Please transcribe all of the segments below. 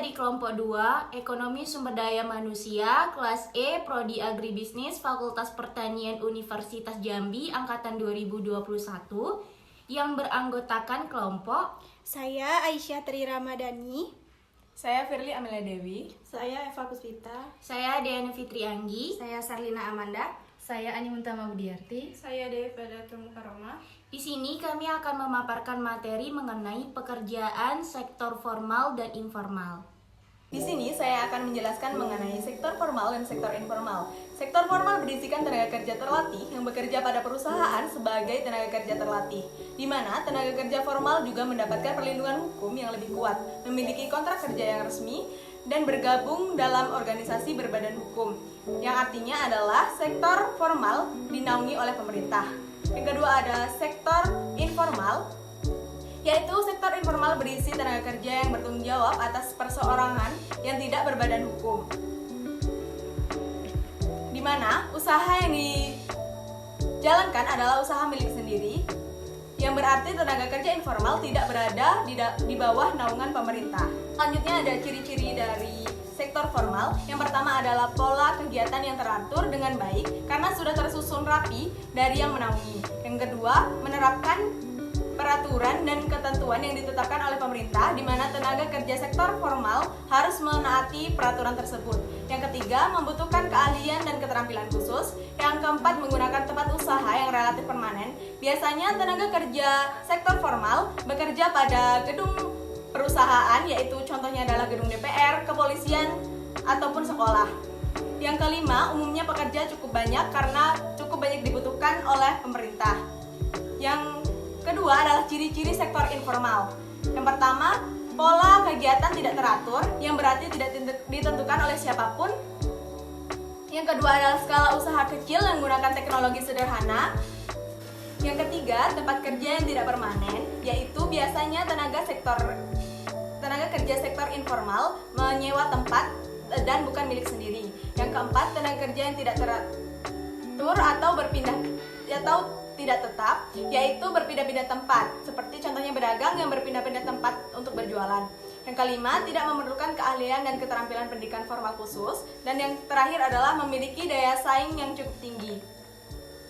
dari kelompok 2, Ekonomi Sumber Daya Manusia, kelas E, Prodi Agribisnis, Fakultas Pertanian Universitas Jambi, Angkatan 2021, yang beranggotakan kelompok. Saya Aisyah Tri Ramadhani. Saya Firly Amelia Dewi. Saya Eva Puspita. Saya Diana Fitri Anggi. Saya Sarlina Amanda. Saya Ani Muntama Budiarti. Saya Devi Padatul Mukarramah. Di sini kami akan memaparkan materi mengenai pekerjaan sektor formal dan informal. Di sini saya akan menjelaskan mengenai sektor formal dan sektor informal. Sektor formal berisikan tenaga kerja terlatih yang bekerja pada perusahaan sebagai tenaga kerja terlatih, di mana tenaga kerja formal juga mendapatkan perlindungan hukum yang lebih kuat, memiliki kontrak kerja yang resmi, dan bergabung dalam organisasi berbadan hukum, yang artinya adalah sektor formal dinaungi oleh pemerintah. Yang kedua ada sektor informal, yaitu sektor informal berisi tenaga kerja yang bertanggung jawab atas perseorangan yang tidak berbadan hukum, di mana usaha yang dijalankan adalah usaha milik sendiri, yang berarti tenaga kerja informal tidak berada di bawah naungan pemerintah. Selanjutnya ada ciri-ciri dari sektor formal. Yang pertama adalah pola kegiatan yang teratur dengan baik karena sudah tersusun rapi dari yang menaungi. Yang kedua, menerapkan peraturan dan ketentuan yang ditetapkan oleh pemerintah, di mana tenaga kerja sektor formal harus menaati peraturan tersebut. Yang ketiga, membutuhkan keahlian dan keterampilan khusus. Yang keempat, menggunakan tempat usaha yang relatif permanen. Biasanya tenaga kerja sektor formal bekerja pada gedung perusahaan, yaitu contohnya adalah gedung DPR, kepolisian, ataupun sekolah. Yang kelima, umumnya pekerja cukup banyak karena cukup banyak dibutuhkan oleh pemerintah. Yang kedua adalah ciri-ciri sektor informal. Yang pertama, pola kegiatan tidak teratur, yang berarti tidak ditentukan oleh siapapun. Yang kedua adalah skala usaha kecil yang menggunakan teknologi sederhana. Yang ketiga, tempat kerja yang tidak permanen, yaitu biasanya tenaga kerja sektor informal menyewa tempat dan bukan milik sendiri. Yang keempat, tenaga kerja yang tidak teratur atau tidak tetap, yaitu berpindah-pindah tempat, seperti contohnya pedagang yang berpindah-pindah tempat untuk berjualan. Yang kelima, tidak memerlukan keahlian dan keterampilan pendidikan formal khusus. Dan yang terakhir adalah memiliki daya saing yang cukup tinggi.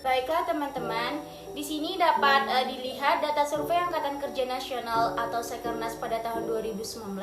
Baiklah teman-teman, di sini dapat dilihat data survei Angkatan Kerja Nasional atau Sekernas pada tahun 2019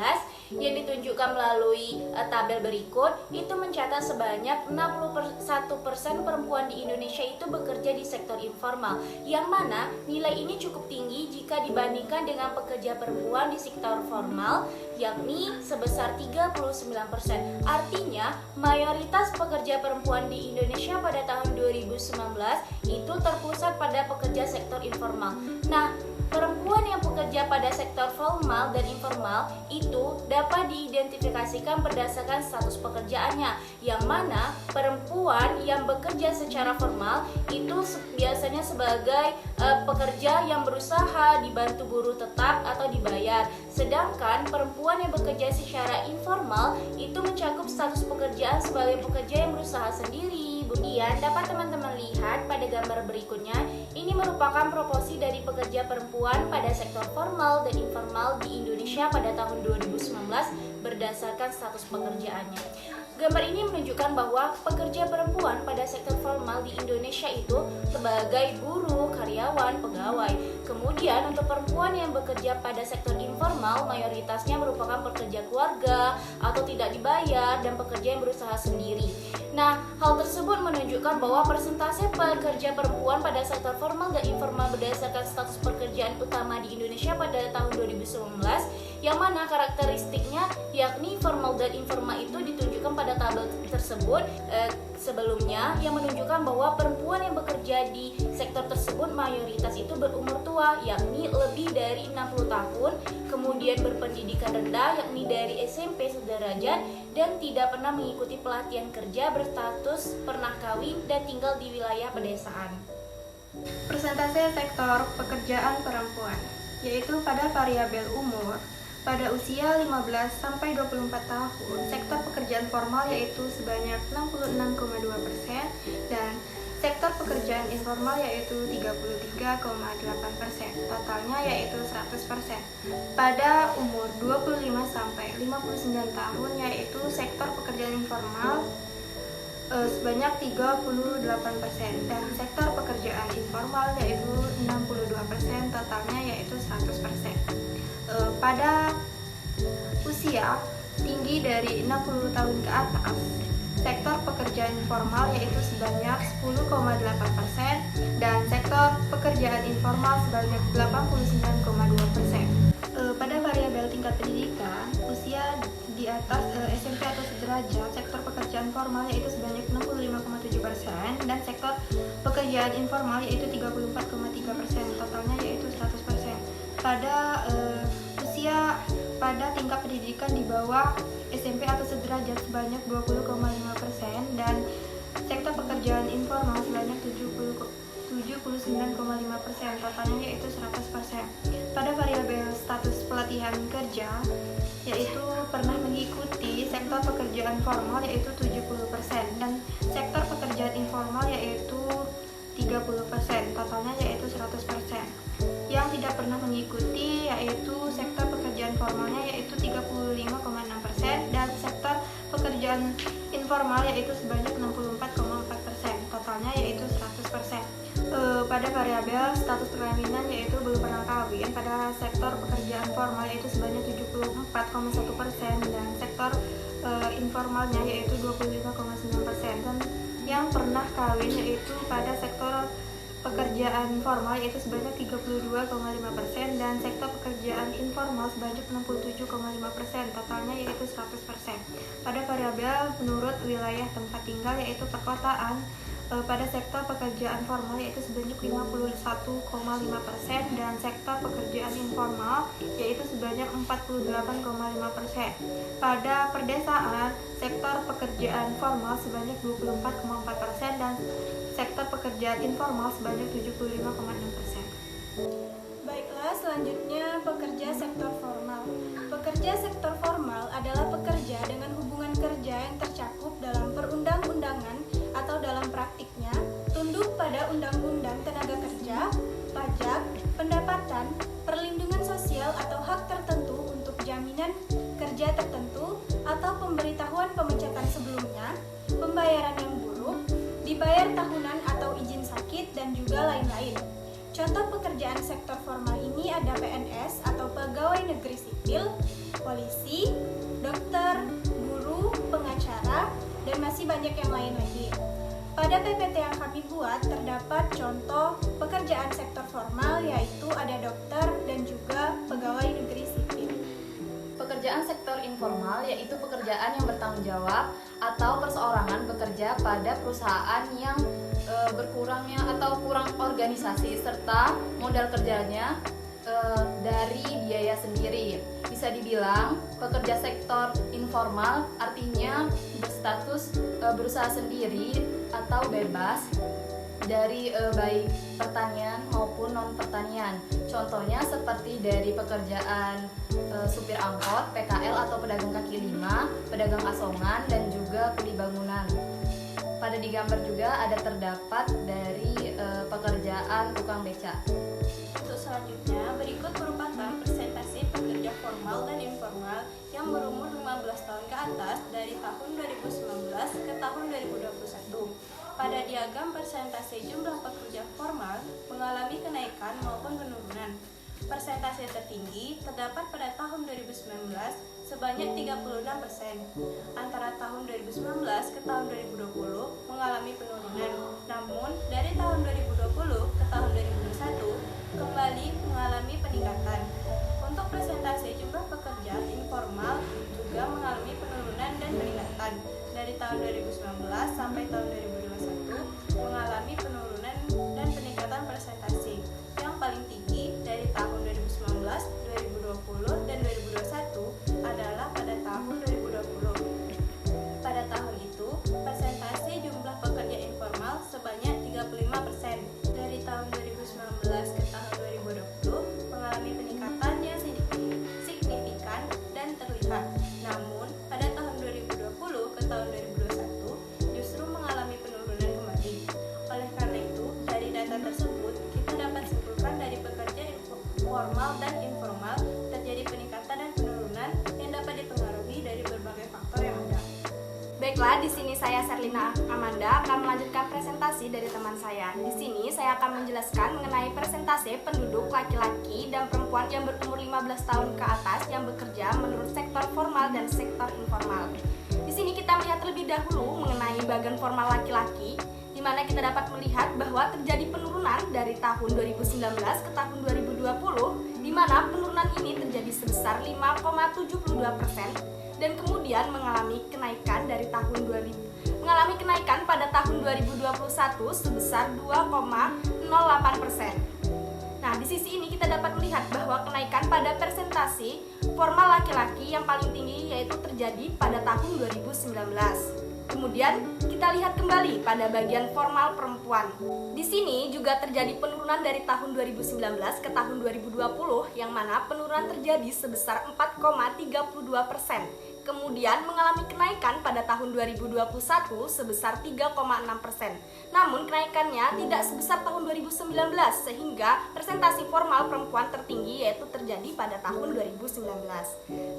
yang ditunjukkan melalui tabel berikut. Itu mencatat sebanyak 61% perempuan di Indonesia itu bekerja di sektor informal, yang mana nilai ini cukup tinggi jika dibandingkan dengan pekerja perempuan di sektor formal, yakni sebesar 39%. Artinya, mayoritas pekerja perempuan di Indonesia pada tahun 2019 itu terpusat pada pekerja sektor informal. Nah, perempuan yang bekerja pada sektor formal dan informal itu dapat diidentifikasikan berdasarkan status pekerjaannya, yang mana perempuan yang bekerja secara formal itu biasanya sebagai pekerja yang berusaha dibantu buruh tetap atau dibayar, sedangkan perempuan yang bekerja secara informal itu mencakup status pekerjaan sebagai pekerja yang berusaha sendiri. Kemudian dapat teman-teman lihat pada gambar berikutnya, ini merupakan proporsi dari pekerja perempuan pada sektor formal dan informal di Indonesia pada tahun 2019 berdasarkan status pekerjaannya. Gambar ini menunjukkan bahwa pekerja perempuan pada sektor formal di Indonesia itu sebagai buruh, karyawan, pegawai. Kemudian untuk perempuan yang bekerja pada sektor informal mayoritasnya merupakan pekerja keluarga atau tidak dibayar dan pekerja yang berusaha sendiri. Nah, hal tersebut menunjukkan bahwa persentase pekerja perempuan pada sektor formal dan informal berdasarkan status pekerjaan utama di Indonesia pada tahun 2019, yang mana karakteristiknya yakni formal dan informal itu ditunjukkan pada tabel tersebut sebelumnya, yang menunjukkan bahwa perempuan yang bekerja di sektor tersebut mayoritas itu berumur tua, yakni lebih dari 60 tahun, kemudian berpendidikan rendah, yakni dari SMP sederajat, dan tidak pernah mengikuti pelatihan kerja, berstatus pernah kawin, dan tinggal di wilayah pedesaan. Persentase sektor pekerjaan perempuan, yaitu pada variabel umur. Pada usia 15-24 tahun, sektor pekerjaan formal yaitu sebanyak 66,2% dan sektor pekerjaan informal yaitu 33,8%, totalnya yaitu 100%. Pada umur 25 sampai 59 tahun yaitu sektor pekerjaan informal sebanyak 38%, dan sektor pekerjaan informal yaitu 62%, totalnya yaitu 100%. Pada usia tinggi dari 60 tahun ke atas, sektor pekerjaan informal yaitu sebanyak 10,8%, dan sektor pekerjaan informal sebanyak 89,2%. Pada variabel tingkat pendidikan, usia di atas SMP atau sederajat, sektor pekerjaan formal yaitu sebanyak 65,7%, dan sektor pekerjaan informal yaitu 34,3%, totalnya yaitu 100%. Pada usia pada tingkat pendidikan di bawah SMP atau sederajat sebanyak 20,5%, dan sektor pekerjaan informal sebanyak 79,5%, totalnya yaitu 100%. Pada variabel status pelatihan kerja yaitu pernah mengikuti sektor pekerjaan formal yaitu 70%, dan sektor pekerjaan informal yaitu 30%, totalnya yaitu 100%. Yang tidak pernah mengikuti yaitu sektor pekerjaan formalnya yaitu 35,6%, dan sektor pekerjaan informal yaitu sebanyak 64,4%, totalnya yaitu 100%. Pada variabel status perkawinan yaitu belum pernah kawin, pada sektor pekerjaan formal yaitu sebanyak 74,1%, dan sektor informalnya yaitu 25,9%, dan yang pernah kawin yaitu pada sektor pekerjaan formal yaitu sebanyak 32,5%, dan sektor pekerjaan informal sebanyak 67,5%, totalnya yaitu 100%. Pada variabel menurut wilayah tempat tinggal yaitu perkotaan, pada sektor pekerjaan formal yaitu sebanyak 51,5%, dan sektor pekerjaan informal yaitu sebanyak 48,5%. Pada perdesaan, sektor pekerjaan formal sebanyak 24,4%, dan sektor pekerjaan informal sebanyak 75,6%. Baiklah, selanjutnya pekerja sektor formal. Pekerja sektor formal adalah pekerja dengan hubungan kerja yang tercakup dalam perundang-undangan atau dalam praktiknya tunduk pada undang-undang tenaga kerja, pajak, pendapatan, perlindungan sosial atau hak tertentu untuk jaminan kerja tertentu atau pemberitahuan pemecatan sebelumnya, pembayaran yang buruk, dibayar tahunan atau izin sakit, dan juga lain-lain. Contoh pekerjaan sektor formal ini ada PNS atau pegawai negeri sipil, polisi, dokter, guru, pengacara, dan masih banyak yang lain lagi. Pada PPT yang kami buat terdapat contoh pekerjaan sektor formal yaitu ada dokter dan juga pegawai negeri sipil. Pekerjaan sektor informal yaitu pekerjaan yang bertanggung jawab atau perseorangan bekerja pada perusahaan yang berkurangnya atau kurang organisasi serta modal kerjanya dari biaya sendiri. Bisa dibilang pekerja sektor informal artinya berstatus berusaha sendiri atau bebas dari baik pertanian maupun non pertanian. Contohnya seperti dari pekerjaan supir angkot, PKL atau pedagang kaki lima, pedagang asongan, dan juga kuli bangunan. Pada di gambar juga ada terdapat dari pekerjaan tukang beca. Untuk selanjutnya, berikut merupakan presentasi pekerja formal dan informal yang berumur 15 tahun ke atas dari tahun 2019 ke tahun 2021. Pada diagram persentase jumlah pekerja formal mengalami kenaikan maupun penurunan. Persentase tertinggi terdapat pada tahun 2019 sebanyak 36%. Antara tahun 2019 ke tahun 2020 mengalami penurunan. Namun, dari tahun 2020 ke tahun 2021 kembali mengalami peningkatan. Untuk persentase jumlah pekerja informal juga mengalami penurunan dan peningkatan. Dari tahun 2019 sampai tahun 2021 mengalami penurunan dan peningkatan persentase. Yang paling tinggi dari tahun 2019, 2020, dan 2021 adalah pada tahun 2020. Pada tahun itu, persentase jumlah pekerja informal sebanyak 35%. Dari tahun 2019 ke tahun 2020 mengalami peningkatan yang signifikan dan terlihat. Namun, pada tahun 2020 ke tahun 2021 justru mengalami formal dan informal, terjadi peningkatan dan penurunan yang dapat dipengaruhi dari berbagai faktor yang ada. Baiklah, di sini saya Serlina Amanda akan melanjutkan presentasi dari teman saya. Di sini saya akan menjelaskan mengenai persentase penduduk laki-laki dan perempuan yang berumur 15 tahun ke atas yang bekerja menurut sektor formal dan sektor informal. Di sini kita melihat terlebih dahulu mengenai bagian formal laki-laki, di mana kita dapat melihat bahwa terjadi penurunan dari tahun 2019 ke tahun 2020, di mana penurunan ini terjadi sebesar 5,72%. Dan kemudian mengalami kenaikan pada tahun 2021 sebesar 2,08%. Nah, di sisi ini kita dapat melihat bahwa kenaikan pada persentase formal laki-laki yang paling tinggi yaitu terjadi pada tahun 2019. Kemudian kita lihat kembali pada bagian formal perempuan. Di sini juga terjadi penurunan dari tahun 2019 ke tahun 2020 yang mana penurunan terjadi sebesar 4,32%. Kemudian mengalami kenaikan pada tahun 2021 sebesar 3,6%. Namun kenaikannya tidak sebesar tahun 2019 sehingga persentase formal perempuan tertinggi yaitu terjadi pada tahun 2019.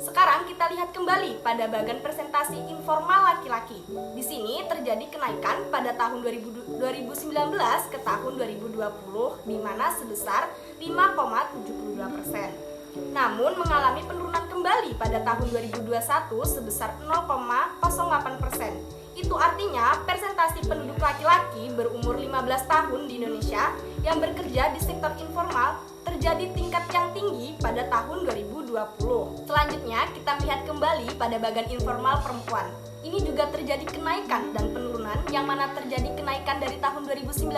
Sekarang kita lihat kembali pada bagian persentase informal laki-laki. Di sini terjadi kenaikan pada tahun 2019 ke tahun 2020 di mana sebesar 5,72%. Namun mengalami penurunan kembali pada tahun 2021 sebesar 0,08%. Itu artinya persentase penduduk laki-laki berumur 15 tahun di Indonesia yang bekerja di sektor informal terjadi tingkat yang tinggi pada tahun 2020. Selanjutnya kita melihat kembali pada bagian informal perempuan. Ini juga terjadi kenaikan dan penurunan yang mana terjadi kenaikan dari tahun 2019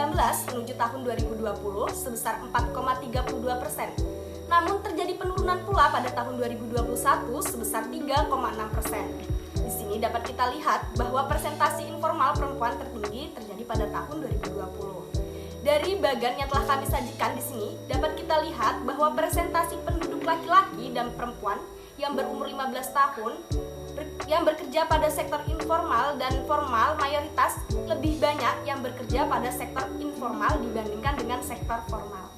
menuju tahun 2020 sebesar 4,32%. Namun terjadi penurunan pula pada tahun 2021 sebesar 3,6%. Di sini dapat kita lihat bahwa persentase informal perempuan tertinggi terjadi pada tahun 2020. Dari bagian yang telah kami sajikan di sini dapat kita lihat bahwa persentase penduduk laki-laki dan perempuan yang berumur 15 tahun yang bekerja pada sektor informal dan formal mayoritas lebih banyak yang bekerja pada sektor informal dibandingkan dengan sektor formal.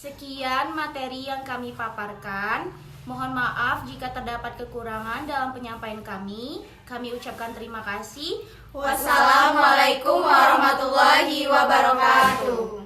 Sekian materi yang kami paparkan. Mohon maaf jika terdapat kekurangan dalam penyampaian kami. Kami ucapkan terima kasih. Wassalamualaikum warahmatullahi wabarakatuh.